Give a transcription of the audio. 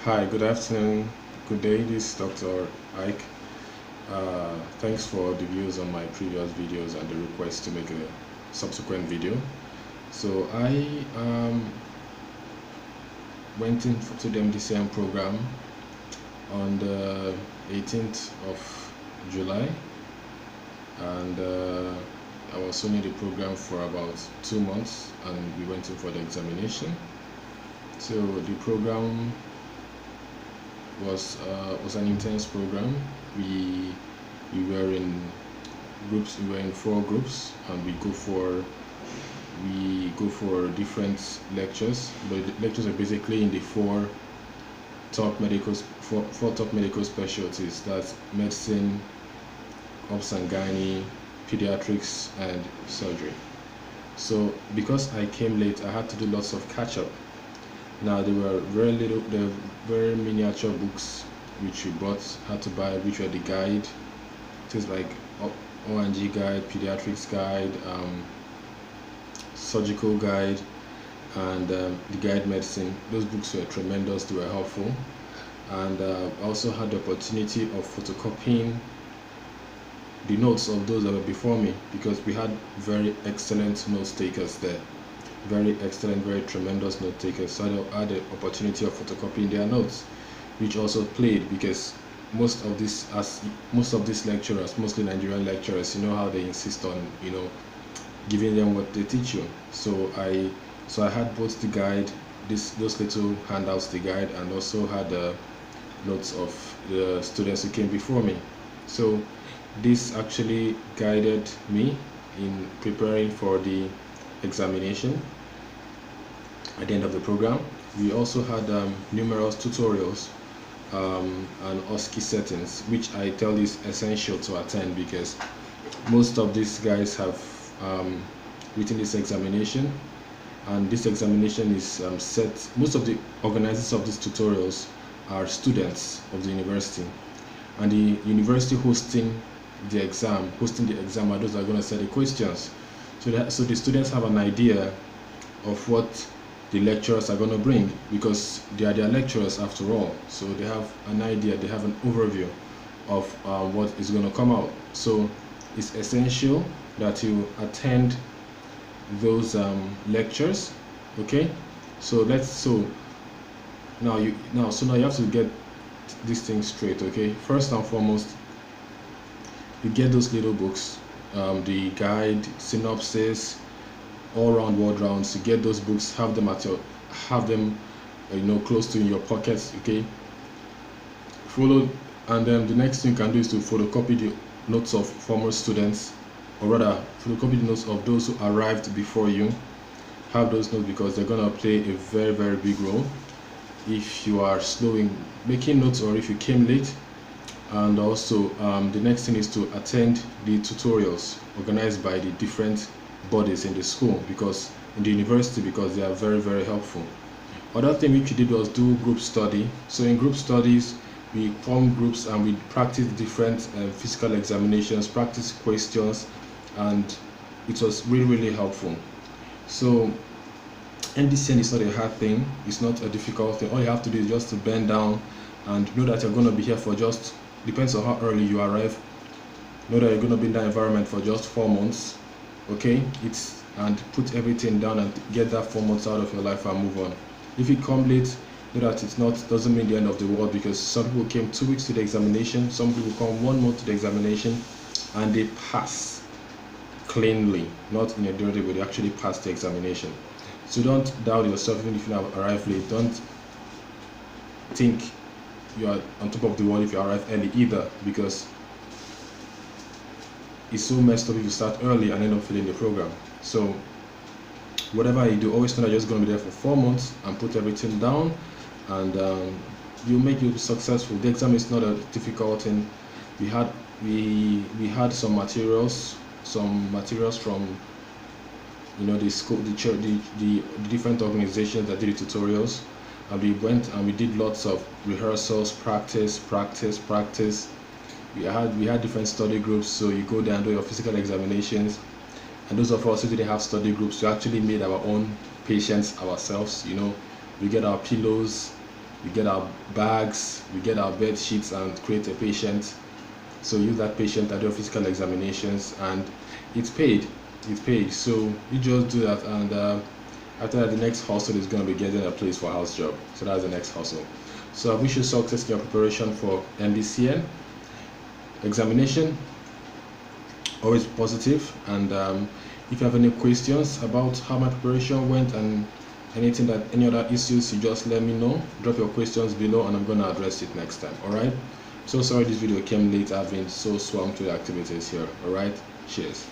Hi, good afternoon, good day. This is Dr. Ike. Thanks for the views on my previous videos and the request to make a subsequent video. So I went into the MDCN program on the 18th of July, and I was only in the program for about 2 months, and we went in for the examination. So the program was an intense program. We were in groups. We were in 4 groups, and we go for different lectures. But the lectures are basically in the four top medical specialties. That's medicine, obs and gynae, pediatrics, and surgery. So because I came late, I had to do lots of catch up. Now there were very miniature books which we had to buy, which were the guide, things like O&G guide, pediatrics guide, surgical guide, and the guide medicine. Those books were tremendous, they were helpful. And I also had the opportunity of photocopying the notes of those that were before me, because we had very excellent note takers there. Very excellent, very tremendous note takers. So I had the opportunity of photocopying their notes, which also played, because most of these lecturers, mostly Nigerian lecturers, you know how they insist on giving them what they teach you. So I had both the guide, those little handouts, the guide, and also had notes of the students who came before me. So this actually guided me in preparing for the examination at the end of the program. We also had numerous tutorials and OSCE settings, which I tell is essential to attend, because most of these guys have written this examination, and this examination is set. Most of the organizers of these tutorials are students of the university, and the university hosting the exam are those that are going to set the questions. So the students have an idea of what the lecturers are going to bring, because they are their lecturers after all. So they have an idea, they have an overview of what is going to come out. So it's essential that you attend those lectures. Okay, so now you have to get this thing straight. Okay, first and foremost, you get those little books, the guide, synopsis, all-round word rounds. You get those books, have them close to in your pockets. Okay, and then the next thing you can do is to photocopy the notes of former students, or rather photocopy the notes of those who arrived before you. Have those notes, because they're going to play a very, very big role if you are slow in making notes, or if you came late. And also the next thing is to attend the tutorials organized by the different bodies in the school, because in the university, because they are very, very helpful. Other thing which we did was do group study. So in group studies, we form groups and we practice different physical examinations, practice questions, and it was really, really helpful. So MDCN is not a hard thing, it's not a difficult thing. All you have to do is just to bend down and know that you're going to be here for just, depends on how early you arrive, know that you're going to be in that environment for just 4 months. Okay, and put everything down and get that 4 months out of your life and move on. If you come late, know that doesn't mean the end of the world, because some people came 2 weeks to the examination, some people come 1 month to the examination, and they pass cleanly, not in a dirty way. They actually pass the examination. So don't doubt yourself even if you have arrived late. Don't think you are on top of the world if you arrive early either, because it's so messed up if you start early and end up failing the program. So whatever you do, always know that you're just going to be there for 4 months and put everything down, and you successful. The exam is not a difficult thing. We had some materials from the school, the church, the different organizations that did the tutorials, and we went and we did lots of rehearsals, practice. We had different study groups, so you go there and do your physical examinations. And those of us who didn't have study groups, we actually made our own patients ourselves. We get our pillows, we get our bags, we get our bed sheets and create a patient. So use that patient at your physical examinations, and it's paid. It's paid. So you just do that, and after that, the next hustle is going to be getting a place for house job. So that's the next hustle. So I wish you success in your preparation for MDCN examination. Always positive, and if you have any questions about how my preparation went and any other issues, you just let me know. Drop your questions below and I'm gonna address it next time. All right, so sorry this video came late. I've been so swamped with activities here. All right, cheers.